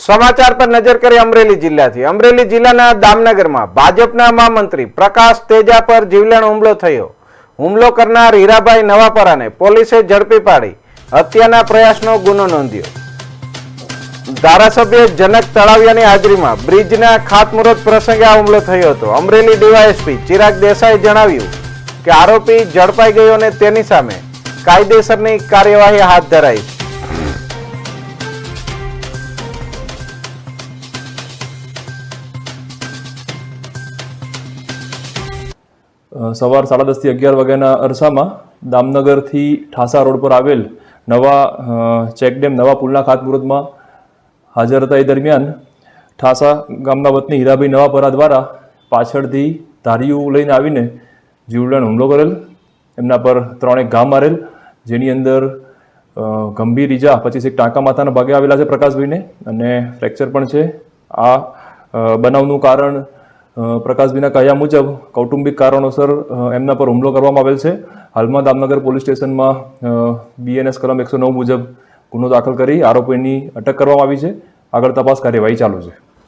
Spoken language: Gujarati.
સમાચાર પર નજર કરી અમરેલી જિલ્લાથી। અમરેલી જિલ્લાના દામનગરમાં ભાજપના મહામંત્રી પ્રકાશ તેજા પર જીવલેણ હુમલો થયો। હુમલો કરનાર હીરાભાઈ નવાપરાને પોલીસે ઝડપી પાડી હત્યાના પ્રયાસનો ગુનો નોંધ્યો। ધારાસભ્ય જનક તળાવિયાની હાજરીમાં બ્રિજના ખાતમુહૂર્ત પ્રસંગે આ હુમલો થયો હતો। અમરેલી ડીવાયએસપી ચિરાગ દેસાઈએ જણાવ્યું કે આરોપી ઝડપાઈ ગયો અને તેની સામે કાયદેસરની કાર્યવાહી હાથ ધરાઈ છે। સવાર 10:30 થી 11 વાગ્યાના અરસામાં દામનગરથી ઠાસા રોડ પર આવેલ નવા ચેકડેમ નવા પુલના ખાતમુહૂર્તમાં હાજર હતા। એ દરમિયાન ઠાસા ગામના વતની હીરાભાઈ નવાપરા દ્વારા પાછળથી ધારિયું લઈને આવીને જીવલેણ હુમલો કરેલ। એમના પર 3 ઘા મારેલ, જેની અંદર ગંભીર ઈજા, પછી એક ટાંકા માથાના ભાગે આવેલા છે પ્રકાશભાઈને અને ફ્રેક્ચર પણ છે। આ બનાવનું કારણ પ્રકાશભાઈના કહ્યા મુજબ કૌટુંબિક કારણોસર એમના પર હુમલો કરવામાં આવેલ છે। હાલમાં દામનગર પોલીસ સ્ટેશનમાં BNS કલમ 109 મુજબ ગુનો દાખલ કરી આરોપીની અટક કરવામાં આવી છે। આગળ તપાસ કાર્યવાહી ચાલુ છે।